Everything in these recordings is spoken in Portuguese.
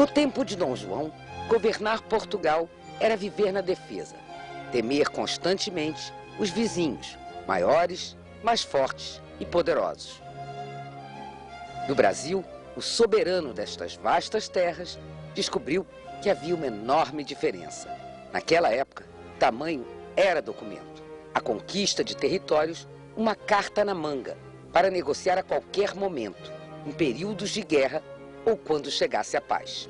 No tempo de Dom João, governar Portugal era viver na defesa, temer constantemente os vizinhos, maiores, mais fortes e poderosos. No Brasil, o soberano destas vastas terras descobriu que havia uma enorme diferença. Naquela época, tamanho era documento. A conquista de territórios, uma carta na manga, para negociar a qualquer momento, em períodos de guerra ou quando chegasse a paz.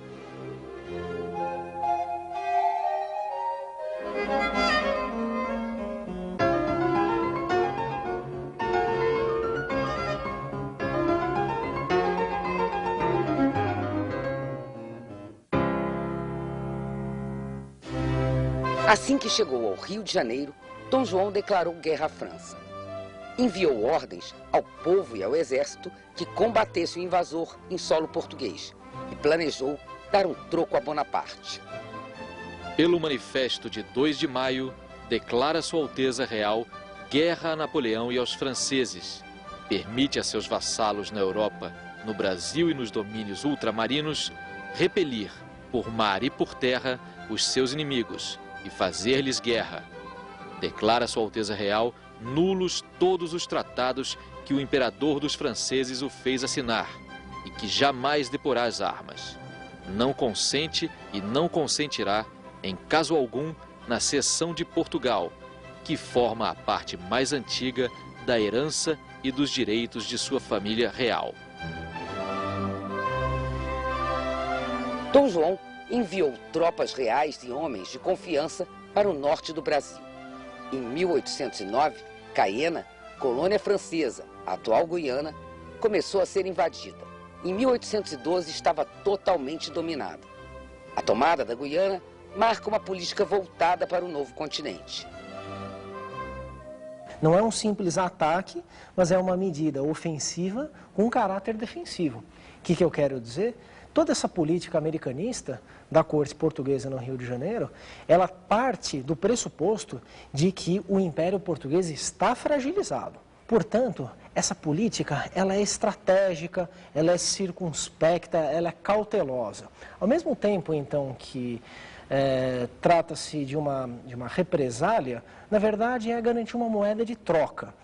Assim que chegou ao Rio de Janeiro, Dom João declarou guerra à França. Enviou ordens ao povo e ao exército que combatesse o invasor em solo português e planejou dar um troco a Bonaparte. Pelo manifesto de 2 de maio, declara Sua Alteza Real guerra a Napoleão e aos franceses. Permite a seus vassalos na Europa, no Brasil e nos domínios ultramarinos, repelir, por mar e por terra, os seus inimigos e fazer-lhes guerra. Declara Sua Alteza Real nulos todos os tratados que o imperador dos franceses o fez assinar e que jamais deporá as armas. Não consente e não consentirá, em caso algum, na cessão de Portugal, que forma a parte mais antiga da herança e dos direitos de sua família real. Dom João enviou tropas reais e homens de confiança para o norte do Brasil. Em 1809, Caiena, colônia francesa, a atual Guiana, começou a ser invadida. Em 1812 estava totalmente dominada. A tomada da Guiana marca uma política voltada para o novo continente. Não é um simples ataque, mas é uma medida ofensiva com caráter defensivo. O que eu quero dizer? Toda essa política americanista da corte portuguesa no Rio de Janeiro, ela parte do pressuposto de que o Império Português está fragilizado. Portanto, essa política, ela é estratégica, ela é circunspecta, ela é cautelosa. Ao mesmo tempo, então, que trata-se de uma represália, na verdade é garantir uma moeda de troca.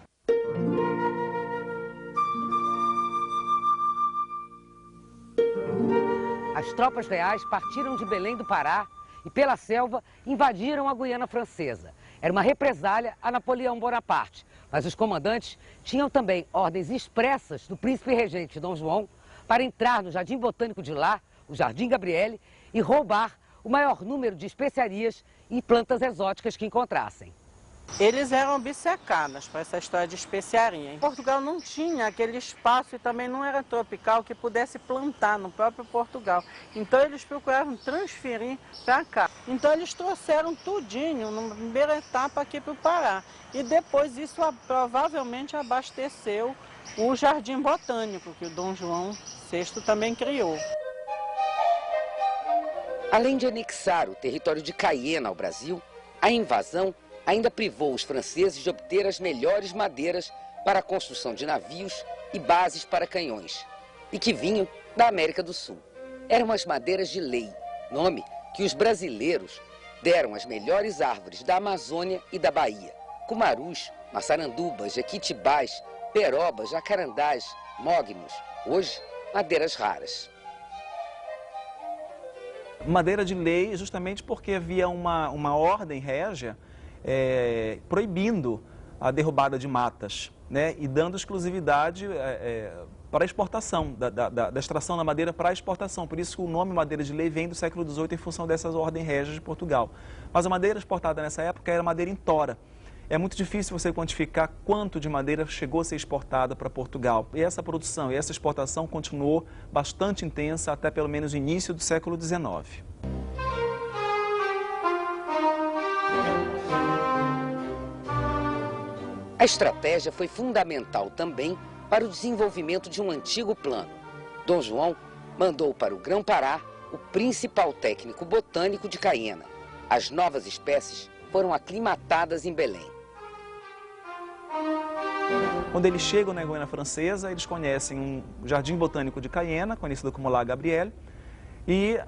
As tropas reais partiram de Belém do Pará e, pela selva, invadiram a Guiana Francesa. Era uma represália a Napoleão Bonaparte, mas os comandantes tinham também ordens expressas do príncipe regente Dom João para entrar no Jardim Botânico de lá, o Jardim Gabriele, e roubar o maior número de especiarias e plantas exóticas que encontrassem. Eles eram obcecados para essa história de especiaria. Em Portugal não tinha aquele espaço e também não era tropical que pudesse plantar no próprio Portugal. Então eles procuraram transferir para cá. Então eles trouxeram tudinho, na primeira etapa aqui para o Pará. E depois isso provavelmente abasteceu o Jardim Botânico, que o Dom João VI também criou. Além de anexar o território de Caiena ao Brasil, a invasão ainda privou os franceses de obter as melhores madeiras para a construção de navios e bases para canhões, e que vinham da América do Sul. Eram as madeiras de lei, nome que os brasileiros deram às melhores árvores da Amazônia e da Bahia: cumarus, maçarandubas, jequitibás, perobas, jacarandás, mognos, hoje madeiras raras. Madeira de lei justamente porque havia uma ordem régia proibindo a derrubada de matas, né, e dando exclusividade para a exportação, da extração da madeira para a exportação. Por isso que o nome madeira de lei vem do século XVIII em função dessas ordens régias de Portugal. Mas a madeira exportada nessa época era madeira em tora. É muito difícil você quantificar quanto de madeira chegou a ser exportada para Portugal. E essa produção e essa exportação continuou bastante intensa até pelo menos o início do século XIX. A estratégia foi fundamental também para o desenvolvimento de um antigo plano. Dom João mandou para o Grão-Pará o principal técnico botânico de Caiena. As novas espécies foram aclimatadas em Belém. Quando eles chegam na Guiana Francesa, eles conhecem um jardim botânico de Caiena, conhecido como Lago Gabriel, e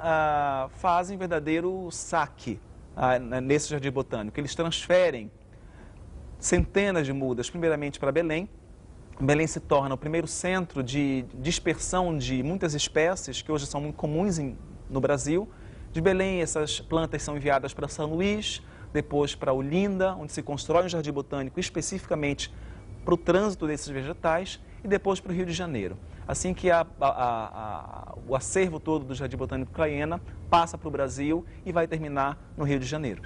fazem verdadeiro saque nesse jardim botânico. Eles transferem centenas de mudas, primeiramente para Belém. Belém se torna o primeiro centro de dispersão de muitas espécies que hoje são muito comuns no Brasil. De Belém, essas plantas são enviadas para São Luís, depois para Olinda, onde se constrói um jardim botânico especificamente para o trânsito desses vegetais, e depois para o Rio de Janeiro. Assim que o acervo todo do Jardim Botânico Caiena passa para o Brasil e vai terminar no Rio de Janeiro.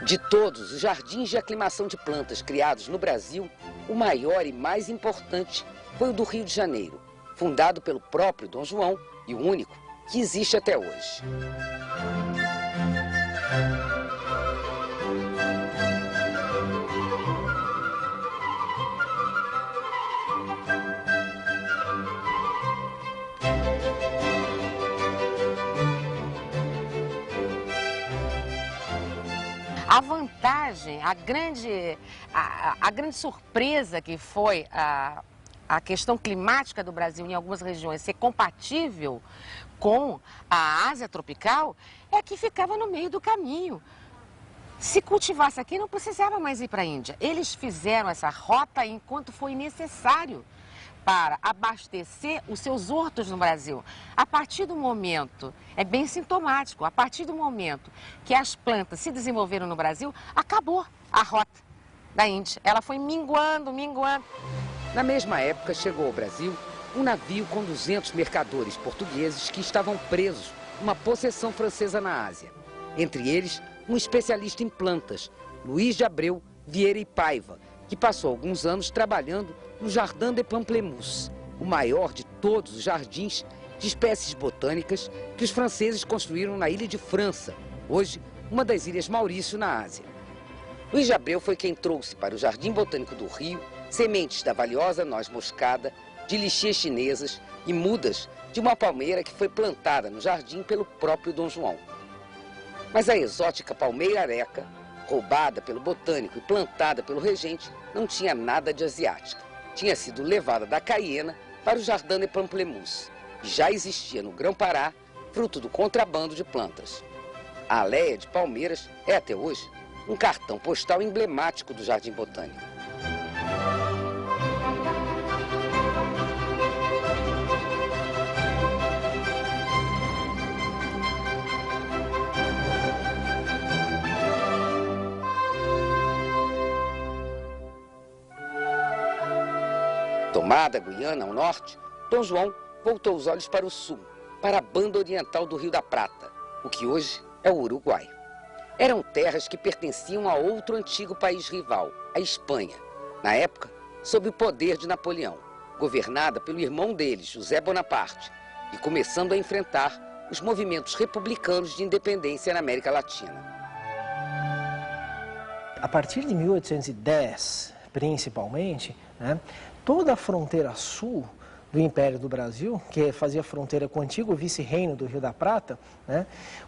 De todos os jardins de aclimação de plantas criados no Brasil, o maior e mais importante foi o do Rio de Janeiro, fundado pelo próprio Dom João e o único que existe até hoje. A vantagem, a grande surpresa que foi a questão climática do Brasil em algumas regiões ser compatível com a Ásia tropical é que ficava no meio do caminho. Se cultivasse aqui, não precisava mais ir para a Índia. Eles fizeram essa rota enquanto foi necessário para abastecer os seus hortos no Brasil. A partir do momento, é bem sintomático, a partir do momento que as plantas se desenvolveram no Brasil, acabou a rota da Índia. Ela foi minguando, minguando. Na mesma época, chegou ao Brasil um navio com 200 mercadores portugueses que estavam presos numa possessão francesa na Ásia. Entre eles, um especialista em plantas, Luiz de Abreu Vieira e Paiva, que passou alguns anos trabalhando no Jardin des Pamplemousses, o maior de todos os jardins de espécies botânicas que os franceses construíram na Ilha de França, hoje uma das Ilhas Maurício, na Ásia. Luiz de Abreu foi quem trouxe para o Jardim Botânico do Rio sementes da valiosa noz moscada, de lixias chinesas e mudas de uma palmeira que foi plantada no jardim pelo próprio Dom João. Mas a exótica palmeira areca, roubada pelo botânico e plantada pelo regente, não tinha nada de asiática. Tinha sido levada da Caiena para o Jardin des Pamplemousses, que já existia no Grão-Pará, fruto do contrabando de plantas. A Aléia de Palmeiras é, até hoje, um cartão postal emblemático do Jardim Botânico. Tomada a Guiana ao norte, Dom João voltou os olhos para o sul, para a banda oriental do Rio da Prata, o que hoje é o Uruguai. Eram terras que pertenciam a outro antigo país rival, a Espanha, na época sob o poder de Napoleão, governada pelo irmão dele, José Bonaparte, e começando a enfrentar os movimentos republicanos de independência na América Latina. A partir de 1810, principalmente, toda a fronteira sul do Império do Brasil, que fazia fronteira com o antigo vice-reino do Rio da Prata,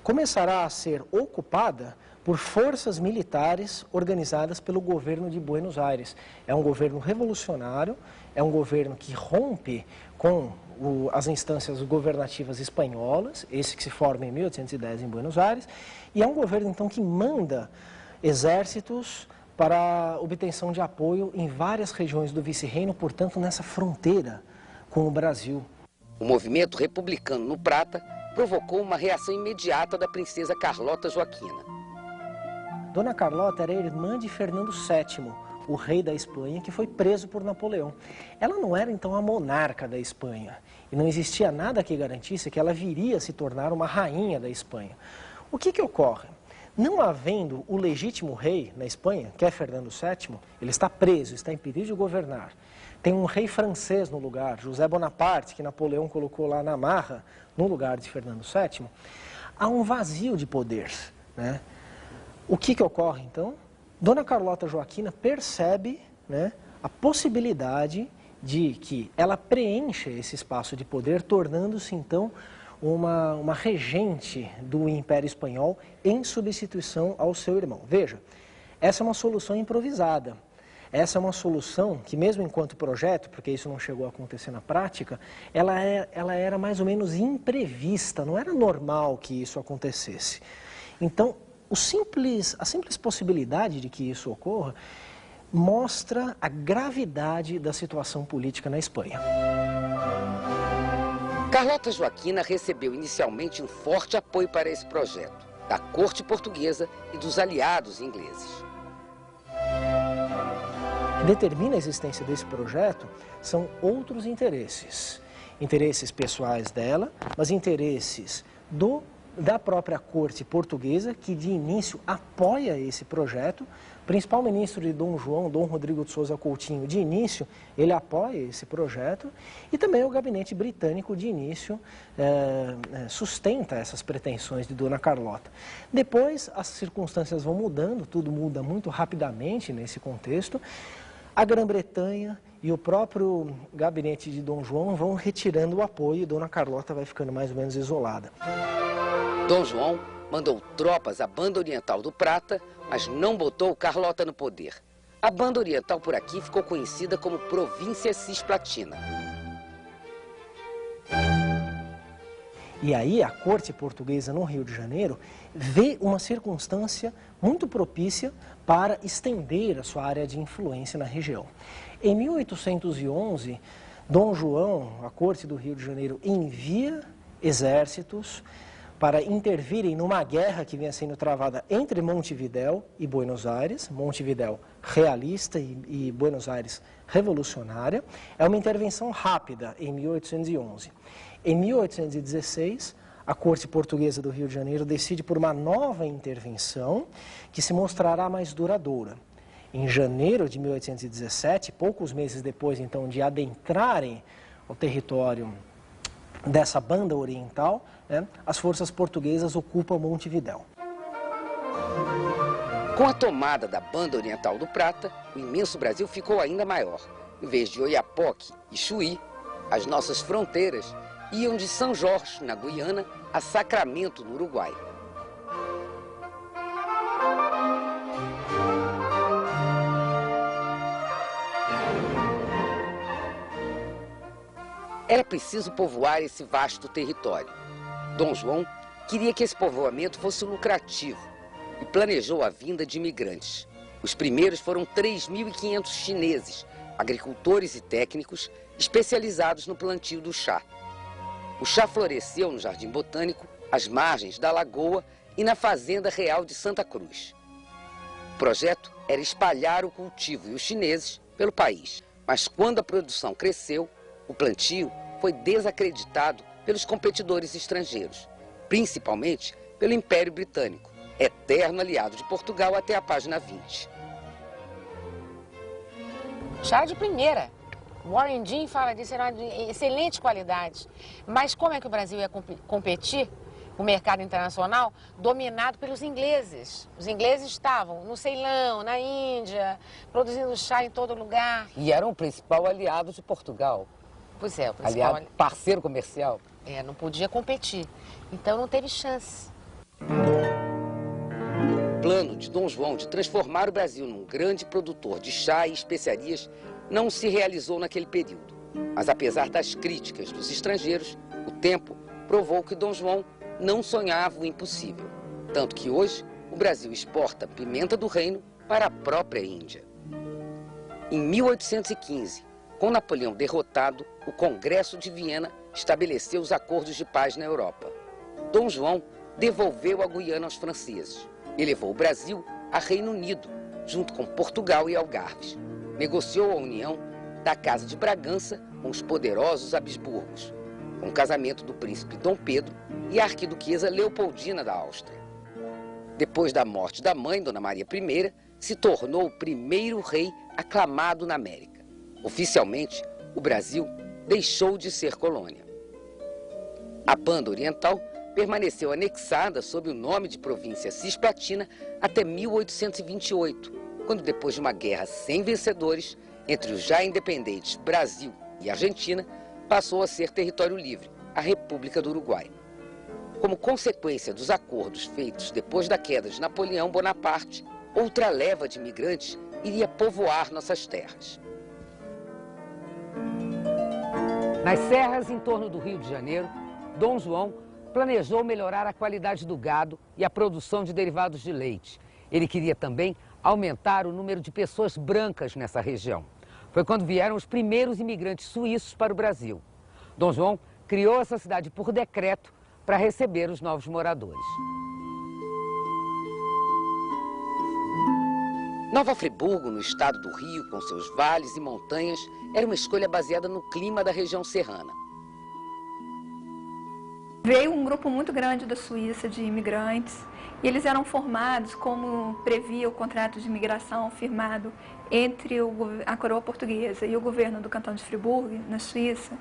começará a ser ocupada por forças militares organizadas pelo governo de Buenos Aires. É um governo revolucionário, é um governo que rompe com as instâncias governativas espanholas, esse que se forma em 1810 em Buenos Aires, e é um governo, então, que manda exércitos para obtenção de apoio em várias regiões do vice-reino, portanto, nessa fronteira com o Brasil. O movimento republicano no Prata provocou uma reação imediata da princesa Carlota Joaquina. Dona Carlota era irmã de Fernando VII, o rei da Espanha, que foi preso por Napoleão. Ela não era, então, a monarca da Espanha, e não existia nada que garantisse que ela viria a se tornar uma rainha da Espanha. O que ocorre? Não havendo o legítimo rei na Espanha, que é Fernando VII, ele está preso, está impedido de governar. Tem um rei francês no lugar, José Bonaparte, que Napoleão colocou lá na marra, no lugar de Fernando VII. Há um vazio de poder, O que ocorre, então? Dona Carlota Joaquina percebe a possibilidade de que ela preencha esse espaço de poder, tornando-se, então, uma regente do Império Espanhol em substituição ao seu irmão. Veja, essa é uma solução improvisada. essa é uma solução que, mesmo enquanto projeto, porque isso não chegou a acontecer na prática, ela era mais ou menos imprevista, não era normal que isso acontecesse. Então, a simples possibilidade de que isso ocorra mostra a gravidade da situação política na Espanha. Carlota Joaquina recebeu inicialmente um forte apoio para esse projeto, da corte portuguesa e dos aliados ingleses. O que determina a existência desse projeto são outros interesses. Interesses pessoais dela, mas interesses da própria corte portuguesa, que de início apoia esse projeto. O principal ministro de Dom João, Dom Rodrigo de Sousa Coutinho, de início, ele apoia esse projeto. E também o gabinete britânico, de início, sustenta essas pretensões de Dona Carlota. Depois, as circunstâncias vão mudando, tudo muda muito rapidamente nesse contexto. A Grã-Bretanha e o próprio gabinete de Dom João vão retirando o apoio e Dona Carlota vai ficando mais ou menos isolada. Dom João mandou tropas à Banda Oriental do Prata, mas não botou Carlota no poder. A Banda Oriental por aqui ficou conhecida como Província Cisplatina. E aí a corte portuguesa no Rio de Janeiro vê uma circunstância muito propícia para estender a sua área de influência na região. Em 1811, Dom João, a corte do Rio de Janeiro, envia exércitos para intervirem numa guerra que vinha sendo travada entre Montevidéu e Buenos Aires, Montevidéu realista e Buenos Aires revolucionária. É uma intervenção rápida em 1811. Em 1816, a corte portuguesa do Rio de Janeiro decide por uma nova intervenção que se mostrará mais duradoura. Em janeiro de 1817, poucos meses depois então de adentrarem o território dessa Banda Oriental, as forças portuguesas ocupam Montevidéu. Com a tomada da Banda Oriental do Prata, o imenso Brasil ficou ainda maior. Em vez de Oiapoque e Chuí, as nossas fronteiras iam de São Jorge, na Guiana, a Sacramento, no Uruguai. Era preciso povoar esse vasto território. Dom João queria que esse povoamento fosse lucrativo e planejou a vinda de imigrantes. Os primeiros foram 3.500 chineses, agricultores e técnicos especializados no plantio do chá. O chá floresceu no Jardim Botânico, às margens da lagoa e na Fazenda Real de Santa Cruz. O projeto era espalhar o cultivo e os chineses pelo país, mas quando a produção cresceu, o plantio foi desacreditado pelos competidores estrangeiros, principalmente pelo Império Britânico, eterno aliado de Portugal até a página 20. Chá de primeira. Warren Dean fala disso, era de excelente qualidade. Mas como é que o Brasil ia competir com o mercado internacional dominado pelos ingleses? Os ingleses estavam no Ceilão, na Índia, produzindo chá em todo lugar. E eram o principal aliado de Portugal. Pois é, o principal aliado, parceiro comercial. Não podia competir. Então não teve chance. O plano de Dom João de transformar o Brasil num grande produtor de chá e especiarias não se realizou naquele período. Mas apesar das críticas dos estrangeiros, o tempo provou que Dom João não sonhava o impossível. Tanto que hoje o Brasil exporta pimenta do reino para a própria Índia. Em 1815, com Napoleão derrotado, o Congresso de Viena estabeleceu os acordos de paz na Europa. Dom João devolveu a Guiana aos franceses e levou o Brasil a Reino Unido, junto com Portugal e Algarves. Negociou a união da Casa de Bragança com os poderosos Habsburgos, com o casamento do príncipe Dom Pedro e a arquiduquesa Leopoldina da Áustria. Depois da morte da mãe, Dona Maria I, se tornou o primeiro rei aclamado na América. Oficialmente, o Brasil deixou de ser colônia. A Banda Oriental permaneceu anexada sob o nome de Província Cisplatina até 1828, quando, depois de uma guerra sem vencedores entre os já independentes Brasil e Argentina, passou a ser território livre, a República do Uruguai. Como consequência dos acordos feitos depois da queda de Napoleão Bonaparte, outra leva de imigrantes iria povoar nossas terras. Nas serras em torno do Rio de Janeiro, Dom João planejou melhorar a qualidade do gado e a produção de derivados de leite. Ele queria também aumentar o número de pessoas brancas nessa região. Foi quando vieram os primeiros imigrantes suíços para o Brasil. Dom João criou essa cidade por decreto para receber os novos moradores. Nova Friburgo, no estado do Rio, com seus vales e montanhas, era uma escolha baseada no clima da região serrana. Veio um grupo muito grande da Suíça de imigrantes e eles eram formados, como previa o contrato de imigração firmado entre a coroa portuguesa e o governo do cantão de Friburgo, na Suíça.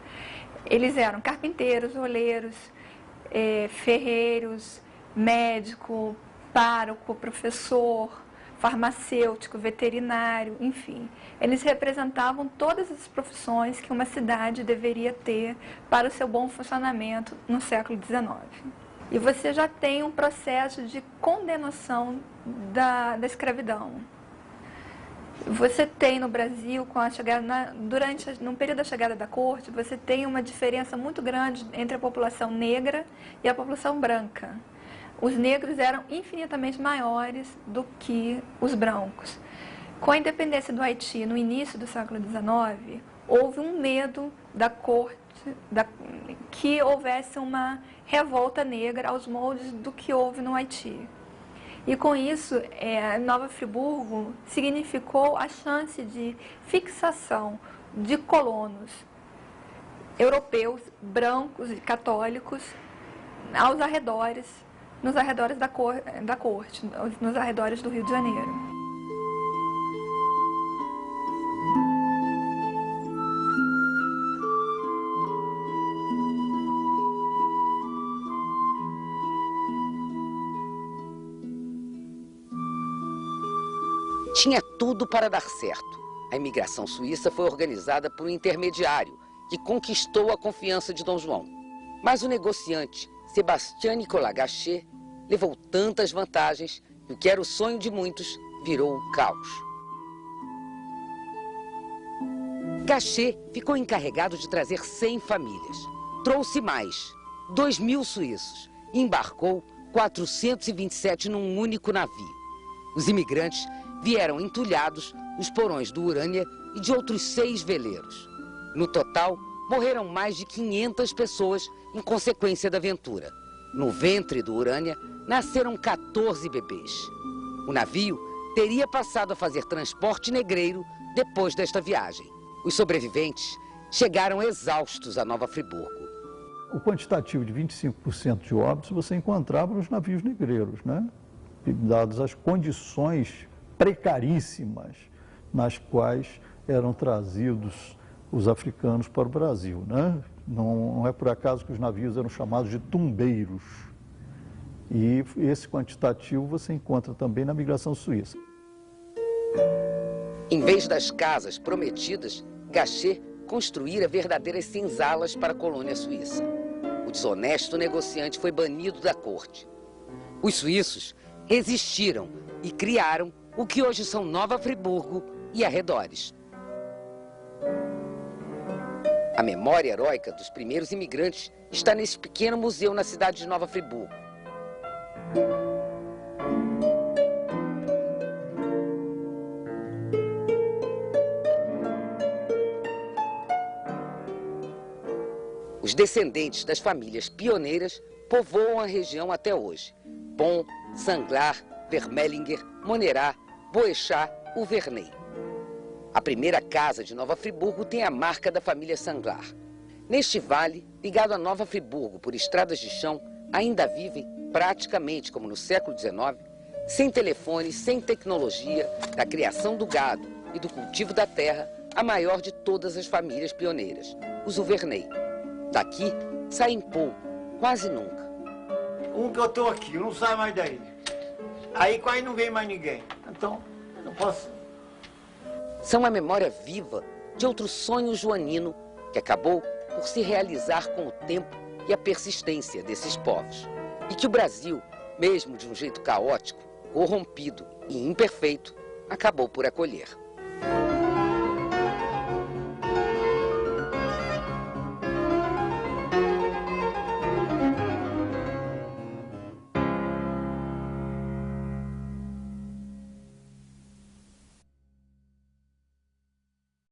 Eles eram carpinteiros, oleiros, ferreiros, médico, pároco, professor, farmacêutico, veterinário, enfim. Eles representavam todas as profissões que uma cidade deveria ter para o seu bom funcionamento no século XIX. E você já tem um processo de condenação da escravidão. Você tem no Brasil, com a chegada no período da chegada da corte, você tem uma diferença muito grande entre a população negra e a população branca. Os negros eram infinitamente maiores do que os brancos. Com a independência do Haiti no início do século XIX, houve um medo da corte que houvesse uma revolta negra aos moldes do que houve no Haiti. E com isso, Nova Friburgo significou a chance de fixação de colonos europeus, brancos e católicos aos arredores, nos arredores da corte, nos arredores do Rio de Janeiro. Tinha tudo para dar certo. A imigração suíça foi organizada por um intermediário que conquistou a confiança de Dom João. Mas o negociante Sébastien Nicolas Gachet levou tantas vantagens que o que era o sonho de muitos virou o caos. Gachet ficou encarregado de trazer 100 famílias. Trouxe mais, 2.000 suíços, e embarcou 427 num único navio. Os imigrantes vieram entulhados nos porões do Urânia e de outros 6 veleiros. No total, morreram mais de 500 pessoas em consequência da aventura. No ventre do Urânia, nasceram 14 bebês. O navio teria passado a fazer transporte negreiro depois desta viagem. Os sobreviventes chegaram exaustos a Nova Friburgo. O quantitativo de 25% de óbitos você encontrava nos navios negreiros, né? Dadas as condições precaríssimas nas quais eram trazidos os africanos para o Brasil, né? Não é por acaso que os navios eram chamados de tumbeiros. E esse quantitativo você encontra também na migração suíça. Em vez das casas prometidas, Gachet construíra verdadeiras senzalas para a colônia suíça. O desonesto negociante foi banido da corte. Os suíços resistiram e criaram o que hoje são Nova Friburgo e arredores. A memória heróica dos primeiros imigrantes está nesse pequeno museu na cidade de Nova Friburgo. Os descendentes das famílias pioneiras povoam a região até hoje. Pont, Sanglar, Vermellinger, Monerá, Boechat, Uverney. A primeira casa de Nova Friburgo tem a marca da família Sanglar. Neste vale, ligado a Nova Friburgo por estradas de chão, ainda vivem, praticamente como no século XIX, sem telefone, sem tecnologia, da criação do gado e do cultivo da terra, a maior de todas as famílias pioneiras, os Uverney. Daqui saem pouco, quase nunca. Um que eu estou aqui, eu não saio mais daí. Aí quase não vem mais ninguém. Então, eu não posso. São a memória viva de outro sonho joanino que acabou por se realizar com o tempo e a persistência desses povos. E que o Brasil, mesmo de um jeito caótico, corrompido e imperfeito, acabou por acolher.